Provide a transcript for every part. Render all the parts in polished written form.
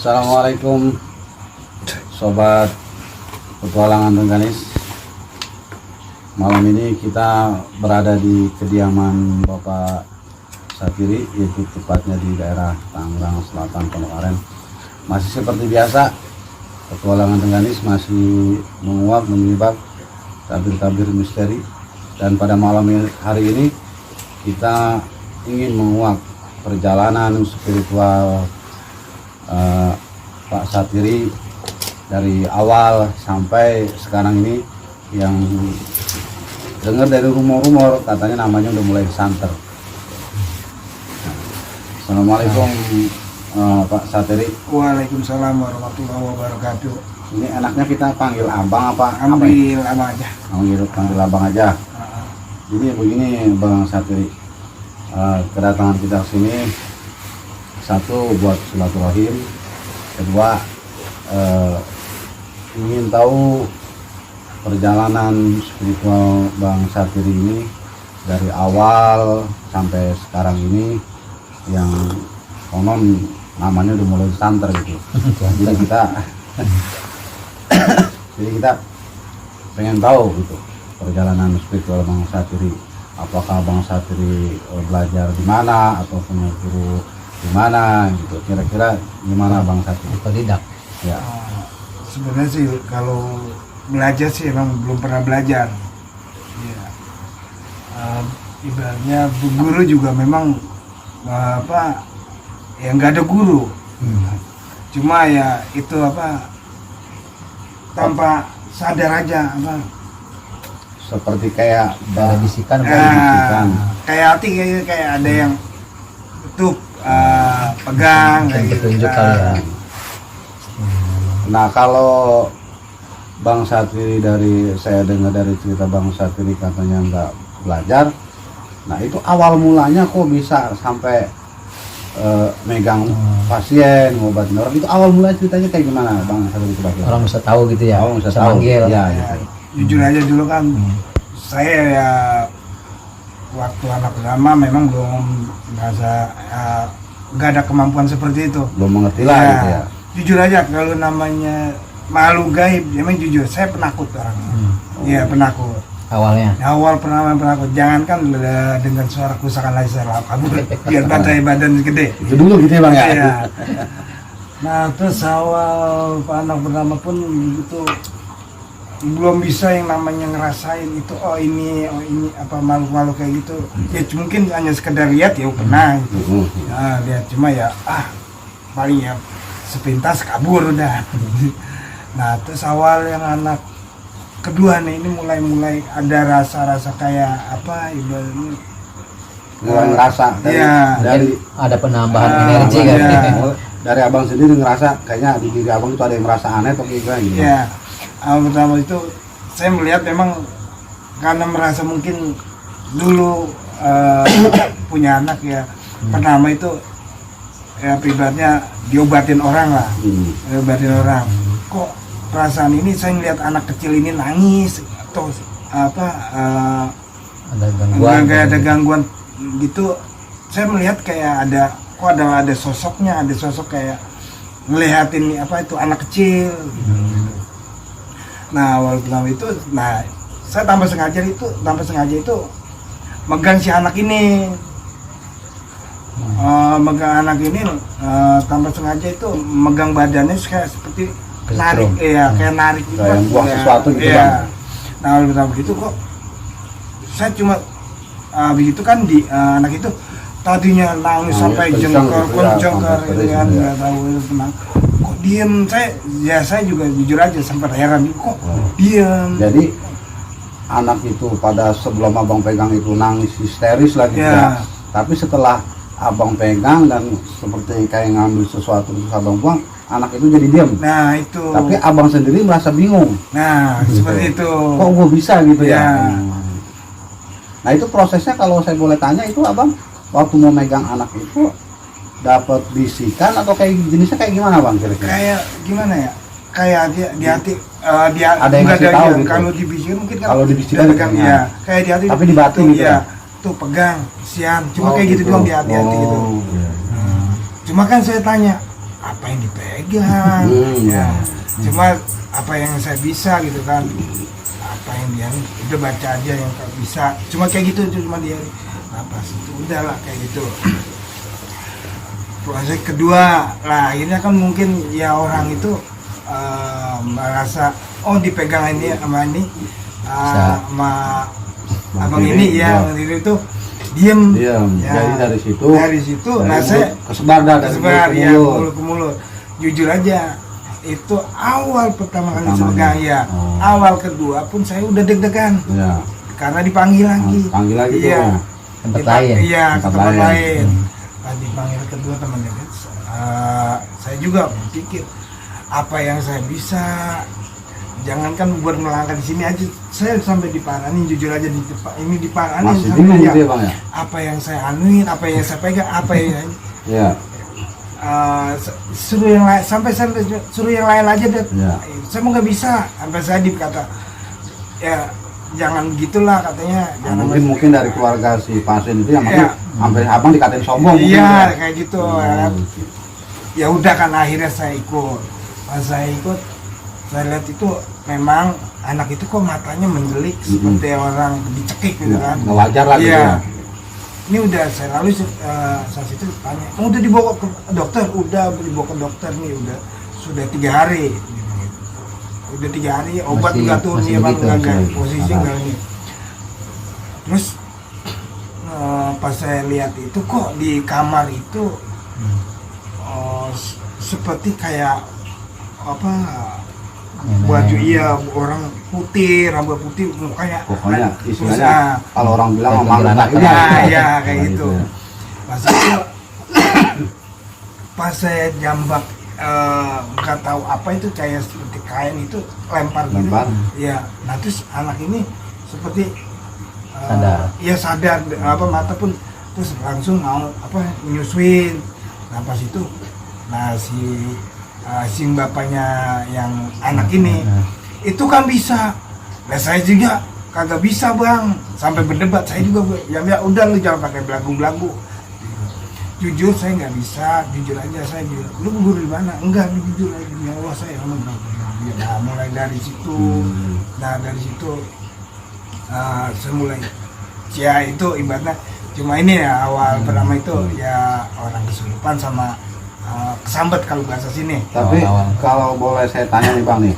Assalamualaikum Sobat Petualangan Rengganis. Malam ini kita berada di kediaman Bapak Satiri, yaitu tepatnya di daerah Tangerang Selatan, Pondok Aren. Masih seperti biasa, Petualangan Rengganis masih menguak, menyibak tabir-tabir misteri. Dan pada malam hari ini kita ingin menguak perjalanan spiritual Pak Satiri dari awal sampai sekarang ini, yang dengar dari rumor-rumor katanya namanya udah mulai santer. Assalamualaikum Pak Satiri. Waalaikumsalam warahmatullahi wabarakatuh. Ini enaknya kita panggil abang apa? Ambil abang aja. Panggil abang aja. Jadi begini Bang Satiri, kedatangan kita ke sini satu buat silaturahim, kedua ingin tahu perjalanan spiritual Bang Satiri ini dari awal sampai sekarang ini, yang konon namanya udah mulai santer gitu. Jadi kita pengen tahu gitu perjalanan spiritual Bang Satiri. Apakah Bang Satiri belajar di mana atau punya guru di mana gitu, kira-kira gimana Bang Satiri? Otodidak. Ya. Sebenarnya sih kalau belajar sih emang belum pernah belajar. Ya. Ibaratnya guru juga memang ya nggak ada guru. Cuma ya itu tanpa sadar aja Seperti kayak Ada bisikan, kayak hati kayak ada yang tuh pegang kayak gitu. tunjuk kali ya. Nah, kalau Bang Satiri, saya dengar dari cerita Bang Satiri katanya nggak belajar. Nah, itu awal mulanya kok bisa sampai megang pasien, ngobatin orang, itu awal mulanya ceritanya kayak gimana Bang Satiri? Orang bisa tahu gitu ya. Orang bisa bisa tahu. manggil. Ya, Ya, gitu. jujur aja dulu kan saya ya waktu anak pertama memang belum merasa nggak ada kemampuan seperti itu. Belum mengerti lah gitu ya. Jujur aja kalau namanya malu gaib, memang jujur saya penakut orangnya. Iya, penakut. Awalnya. Awal penakut, jangankan dengan suara kusakan lagi saya kabur biar badan gede. Itu dulu gitu ya Bang ya. Iya. Nah, terus awal anak pertama pun itu belum bisa yang namanya ngerasain itu ini apa makhluk kayak gitu. Ya mungkin hanya sekedar lihat ya pernah gitu. Nah, lihat cuma ya paling ya sepintas kabur udah. Nah, terus awal yang anak kedua nih ini mulai ada rasa-rasa kayak ibaratnya Mulai ngerasa dari Ada penambahan Ah, energi kan. iya. dari abang sendiri ngerasa kayaknya di diri abang itu ada yang merasa aneh atau gimana gitu. ya. Awal pertama itu saya melihat memang karena merasa mungkin dulu punya anak ya, pertama itu ya ibaratnya diobatin orang lah. Diobatin orang. Kok perasaan ini saya ngeliat anak kecil ini nangis atau Ada gangguan. kayak ada gangguan gitu. Saya melihat kayak ada sosoknya, ada sosok kayak ngelihatin itu anak kecil gitu. Nah, awal pertama itu saya tanpa sengaja itu megang si anak ini. Megang anak ini tanpa sengaja itu megang badannya kayak seperti narik, kayak narik gitu. Kayak buang sesuatu gitu Iya. Bang. Nah, awal pertama gitu kok saya cuma begitu kan di anak itu tadinya nangis sampai jengkar gitu kan, nggak tahu itu tenang. Kok diem, saya juga jujur aja sempat heran kok diem. Jadi anak itu pada sebelum abang pegang itu nangis histeris lagi ya. Tapi setelah abang pegang dan seperti kayak ngambil sesuatu terus abang buang, anak itu jadi diam. Nah itu. Tapi abang sendiri merasa bingung. Nah Gitu. seperti itu. Kok gue bisa gitu ya? Ya. Nah itu prosesnya kalau saya boleh tanya, itu abang waktu mau megang anak itu dapat bisikan atau kayak jenisnya kayak gimana Bang kira-kira? Kayak gimana ya? Kayak dia di hati dia ada yang enggak ngasih tahu gitu. Kalau dibisikin mungkin kan Kalau dibisikan dia pegang gitu, ya. Kayak di hati tapi di batin gitu ya. ya? Tuh pegang, sian. Cuma Oh, kayak gitu doang di hati-hati gitu. iya. Cuma kan saya tanya, apa yang dipegang, ya. Cuma apa yang saya bisa gitu kan, apa yang dia udah baca aja yang tak bisa, cuma kayak gitu cuma dia napas itu udahlah kayak gitu. Proses kedua lah akhirnya kan mungkin ya orang itu merasa oh dipegang ini sama ini sama abang ini ya diri itu diem. Ya. Jadi dari situ nah saya kesebar ya mulut ke mulut. Jujur aja itu awal pertama kali saya pegang ya. Awal kedua pun saya udah deg-degan ya. Karena dipanggil lagi ya. Tempat lain iya ke tempat lain. Dipanggil kedua teman-teman saya juga berpikir apa yang saya bisa, jangankan buat melangkah di sini aja, saya sampai diparanin jujur aja ini diparanin sampai ya, Bang, ya. Apa yang saya anuin, apa yang saya pegang, apa yang ya. Suruh yang lain sampai suruh yang lain aja deh. Ya. Saya mau nggak bisa, sampai saya dikata ya jangan gitulah katanya. Jangan mungkin dari keluarga si pasien itu yang sampai abang dikatain sombong. Iya kayak gitu. Ya udah kan akhirnya saya ikut. Pas saya ikut, saya lihat itu memang anak itu kok matanya menjelik seperti orang dicekik gitu kan. Nggak wajar lah gitu ya. Ini udah saya lalu saat itu tanya, kamu udah dibawa ke dokter? Udah dibawa ke dokter nih, udah sudah 3 hari. Udah 3 hari obat nggak turun nih bang, nggak posisi nggak ini. Terus pas saya lihat itu kok di kamar itu seperti kayak apa baju orang putih, rambut putih, mukanya pokoknya istilahnya kalau orang bilang malah ya kayak gitu. Pas saya jambak nggak tahu apa itu kayak seperti kain itu lempar gitu ya. Nah terus anak ini seperti sadar apa mata pun terus langsung mau menyusuin. Nah pas itu si bapaknya yang anak ini itu kan bisa. Nah saya juga kagak bisa bang, sampai berdebat saya juga ya udah lu jangan pakai belagu-belagu. Jujur saya nggak bisa, jujur aja saya bilang, lu guru di mana? Enggak, jujur aja, ya Allah saya nah mulai dari situ, dari situ saya mulai ya itu ibaratnya cuma ini ya awal pertama itu ya orang kesurupan sama kesambet kalau bahasa sini. Tapi kalau boleh saya tanya nih bang nih,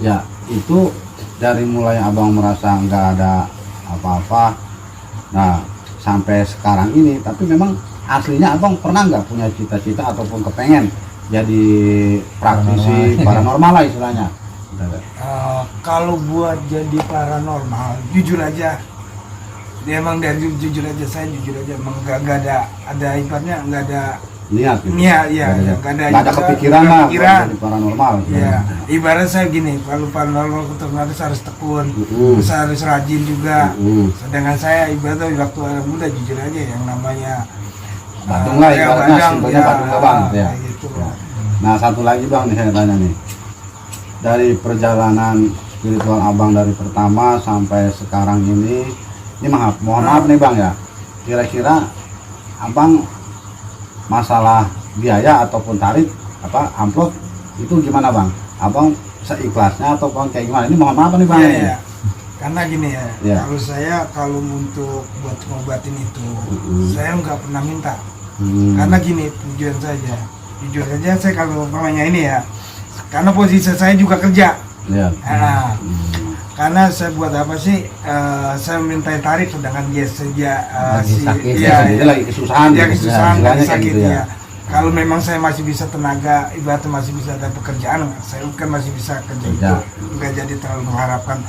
ya itu dari mulai abang merasa nggak ada apa-apa, nah sampai sekarang ini, tapi memang aslinya abang pernah nggak punya cita-cita ataupun kepengen jadi praktisi paranormal lah istilahnya? Kalau buat jadi paranormal, jujur aja, dia emang dari jujur aja saya jujur aja, emang nggak ada ibaratnya nggak ada niat ya nggak ada kepikiran lah jadi paranormal. Ya ibarat saya gini, kalau paranormal otomatis harus tekun, harus rajin juga. Sedangkan saya ibarat waktu anak muda jujur aja yang namanya Badung lah ibaratnya simpelnya Badung bang ya. Gitu. Nah satu lagi bang nih saya tanya nih, dari perjalanan spiritual abang dari pertama sampai sekarang ini mohon maaf nih bang ya, kira-kira abang masalah biaya ataupun tarif amplop itu gimana bang? Abang seikhlasnya ataupun kayak gimana? Ini mohon maaf nih bang. Iya. Karena gini ya, kalau untuk buat ngobatin itu saya nggak pernah minta. Karena gini, jujur saja saya kalau namanya ini ya, karena posisi saya juga kerja. Karena saya buat apa sih, saya minta tarif sedangkan dia lagi kesusahan lagi sakit gitu ya. Kalau memang saya masih bisa tenaga, ibaratnya masih bisa ada pekerjaan, saya kan masih bisa kerja itu, nggak jadi terlalu mengharapkan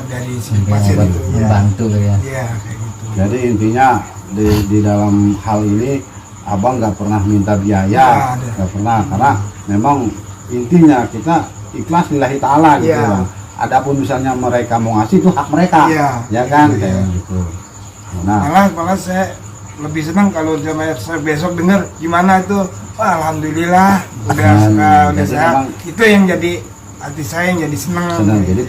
dari si pasien itu membantu ya. Iya kayak gitu. Jadi intinya di dalam hal ini abang nggak pernah minta biaya, nggak pernah, karena memang intinya kita ikhlas lillahi ta'ala gitu. Adapun misalnya mereka mau ngasih itu hak mereka, ya kan kayak gitu. Nah malah saya lebih senang kalau saya besok dengar gimana itu, alhamdulillah udah saya, itu yang jadi hati saya yang jadi senang. Jadi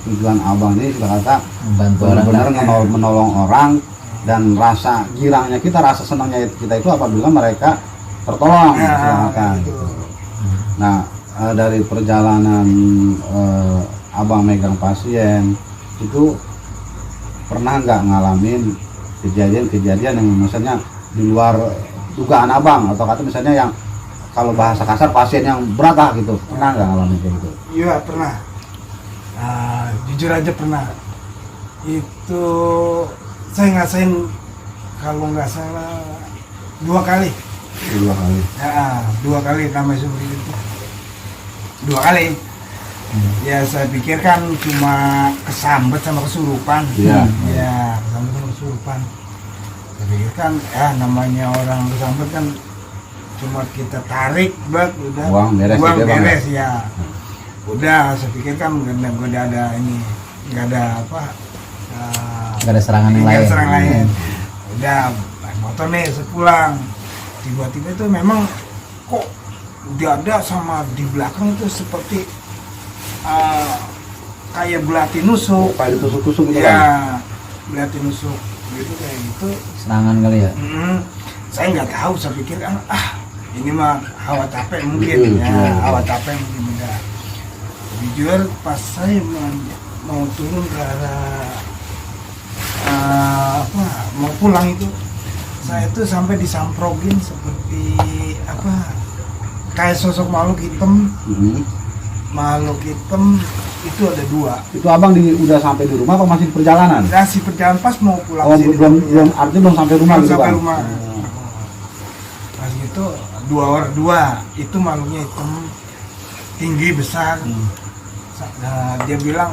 tujuan abang ini sudah kata benar-benar menolong orang, dan rasa girangnya kita, rasa senangnya kita itu apabila mereka tertolong, Nah, diselamatkan. gitu. Nah, dari perjalanan abang megang pasien itu pernah nggak ngalamin kejadian-kejadian yang misalnya di luar dugaan abang, atau kata misalnya yang kalau bahasa kasar pasien yang berat lah gitu, pernah nggak ngalamin kayak gitu? Iya pernah. Jujur aja pernah. Itu saya ngerasain kalau nggak salah 2 kali. 2 kali. Ya, 2 kali namanya seperti itu. 2 kali. Ya saya pikir kan cuma kesambet sama kesurupan. Iya. Ya kesambet sama kesurupan. Saya pikir kan ya namanya orang kesambet kan cuma kita tarik, udah Buang beres buang gitu ya, Bang, beres ya. Udah saya pikir kan nggak ada ini, nggak ada apa. Nggak ada serangan yang Nggak ada lain. serangan lain. Udah naik motor nih sepulang. Tiba-tiba itu memang kok dada sama di belakang itu seperti kayak belati nusuk. Kayak ditusuk-tusuk gitu kan? Ya, belati nusuk gitu kayak gitu. Serangan kali ya. Saya nggak tahu, saya pikir kan ini mah hawa capek mungkin ya, hawa capek mungkin enggak. Jujur pas saya mau turun ke arah mau pulang itu, saya tuh sampai disamprogin seperti kayak sosok makhluk hitam. Makhluk hitam itu ada 2. Itu abang udah sampai di rumah apa masih di perjalanan? Masih perjalanan pas mau pulang Oh, sini. belum artinya belum sampai rumah Belum gitu sampai bang? rumah. Pas itu 2 itu makhluknya hitam, tinggi besar. Nah, dia bilang,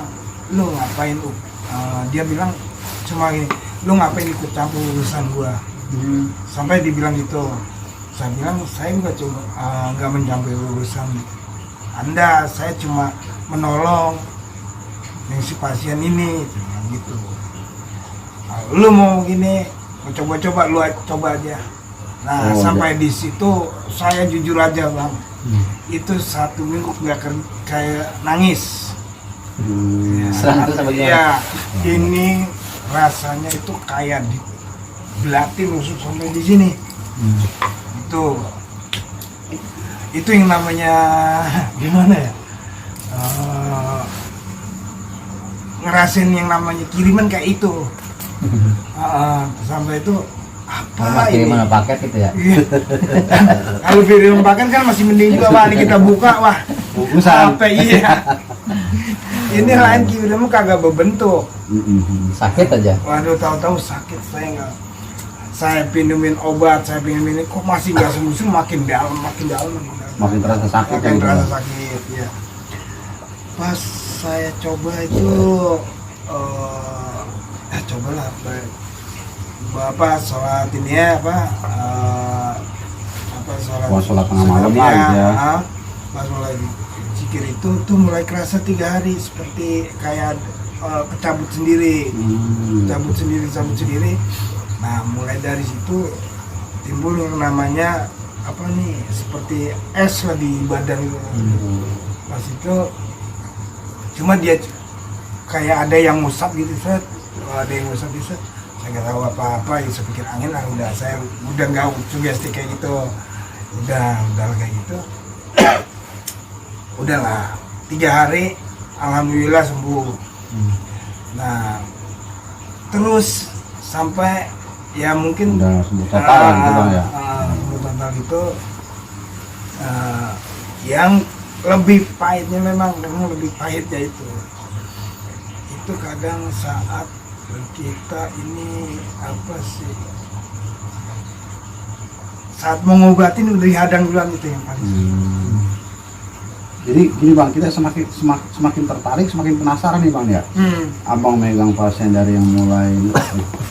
lu ngapain? Dia bilang cuma gini, lu ngapain ikut campur urusan gua? Sampai dibilang gitu. Saya bilang saya nggak mencampur urusan Anda, saya cuma menolong yang si pasien ini gitu. Lu mau gini, mau coba-coba, lu coba aja. Nah, sampai di situ saya jujur aja bang, itu 1 minggu nggak kayak nangis. Serang itu sama gimana? Ya, ini rasanya itu kayak di belati nusuk sampai di sini. Itu yang namanya gimana ya? Ngerasain yang namanya kiriman kayak itu. Sampai itu apa ini? Kiriman paket gitu ya. Iya. Kalau kiriman paket kan masih mending juga Pak, ini kita buka wah. Bungkusan. Apa iya? Ini lain kiriman kagak berbentuk. Sakit aja. Waduh, tahu-tahu sakit saya nggak. Saya minumin obat, saya minumin ini kok masih nggak sembuh, makin dalam. Makin terasa sakit Makin gitu. terasa sakit ya. Pas saya coba itu, cobalah Bapak sholat ini ya Sholat tengah malam lah gitu ya. Pas mulai zikir itu tuh mulai kerasa 3 hari seperti kayak kecabut sendiri. Cabut sendiri. Nah, mulai dari situ timbul yang namanya seperti es lah di badan. Pas itu cuma dia kayak ada yang ngusap gitu, ada yang ngusap gitu. Saya nggak tahu apa-apa, ya saya pikir angin lah, saya udah nggak sugesti kayak gitu. Udah kayak gitu. Udahlah 3 hari alhamdulillah sembuh. Nah, terus sampai ya mungkin Udah sembuh total gitu bang ya. Sembuh total itu yang lebih pahitnya memang lebih pahitnya itu kadang saat kita ini saat mengobatin udah dihadang duluan itu yang paling. Jadi gini bang, kita semakin tertarik, semakin penasaran nih bang ya. Abang megang pasien dari yang mulai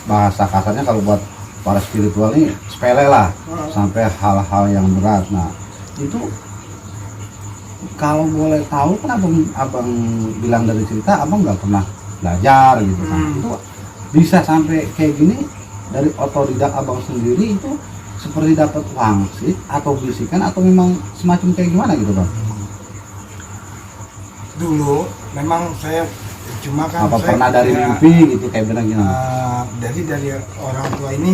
bahasa kasarnya kalau buat para spiritual ini sepele lah, sampai hal-hal yang berat. Nah itu kalau boleh tahu kan abang bilang dari cerita abang nggak pernah belajar gitu kan. Itu bisa sampai kayak gini dari otodidak abang sendiri, itu seperti dapat wangsit atau bisikan atau memang semacam kayak gimana gitu bang? Dulu memang saya cuma kan apa saya, pernah dari mimpi gitu kayak benar gimana? dari orang tua ini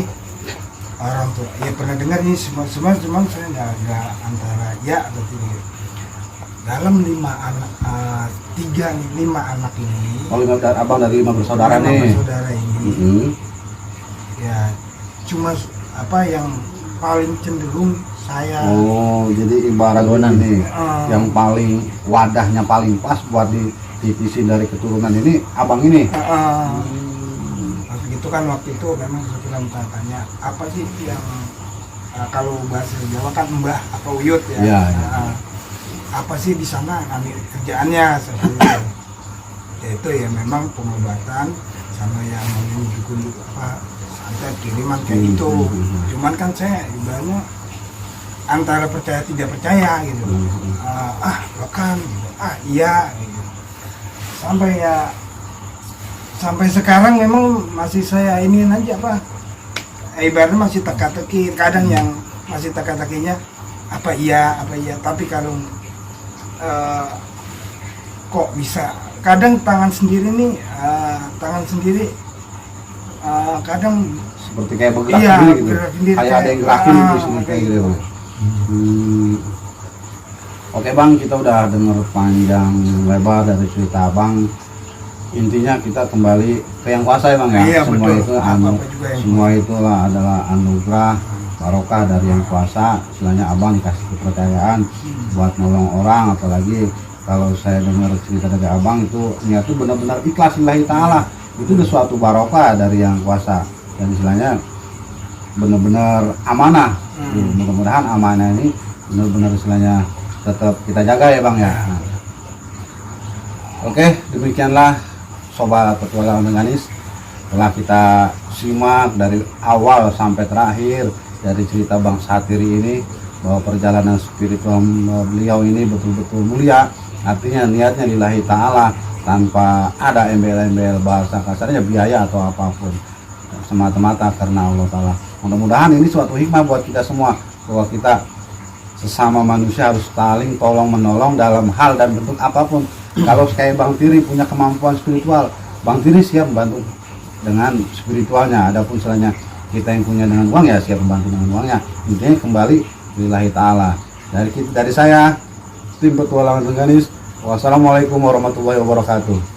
orang tua ya pernah dengar ini semua saya nggak antara ya atau tidak. Dalam 5 anak ini, Oh, abang dari 5 bersaudara nih. bersaudara ini, ya cuma apa yang paling cenderung saya. Oh, jadi ibarat ini yang paling wadahnya paling pas buat dititisin dari keturunan ini abang ini. Waktu itu kan memang kita tanya apa sih yang kalau bahasa Jawa kan mbah atau uyut ya. Iya, iya. Apa sih di sana ambil kerjaannya seperti itu. Yaitu ya memang pengobatan sama yang menunjukkan apa santet kiriman kayak gitu. Cuman kan saya ibaratnya antara percaya tidak percaya gitu. Bahkan gitu. Iya gitu. Sampai sekarang memang masih saya ini aja apa ibaratnya masih teka-teki, kadang yang masih teka-tekinya apa iya tapi kalau kok bisa kadang tangan sendiri kadang Seperti kayak bergerak iya, sendiri gitu. bergerak sendiri, Kayak ada yang gerakin gitu sendiri kayak gitu, Bang. Oke Bang, kita udah dengar panjang lebar dari cerita Abang. Intinya kita kembali ke yang kuasa ya Bang ya. Iya, Semua betul. itu Apa-apa juga yang semua itulah adalah anugerah barokah dari yang kuasa. Istilahnya Abang dikasih kepercayaan buat nolong orang, apalagi kalau saya dengar cerita dari Abang itu niat itu benar-benar ikhlas lillahi ta'ala. Itu udah suatu barokah dari yang kuasa, dan istilahnya benar-benar amanah. Mudah-mudahan amanah ini benar-benar istilahnya tetap kita jaga ya Bang ya. Nah. Oke, demikianlah Sobat Petualangan dengan Anis. Setelah kita simak dari awal sampai terakhir dari cerita Bang Satiri ini, bahwa perjalanan spiritual beliau ini betul-betul mulia. Artinya niatnya lillahi ta'ala, tanpa ada embel-embel bahasa kasarnya biaya atau apapun, semata-mata karena Allah Ta'ala. Mudah-mudahan ini suatu hikmah buat kita semua, bahwa kita sesama manusia harus saling tolong menolong dalam hal dan bentuk apapun. Kalau kayak Bang Tiri punya kemampuan spiritual, Bang Tiri siap membantu dengan spiritualnya. Adapun selainnya kita yang punya dengan uang ya siap membantu dengan uangnya. Intinya kembali lillahi ta'ala. Dari saya, tim Petualangan dengan Anis. Wassalamualaikum warahmatullahi wabarakatuh.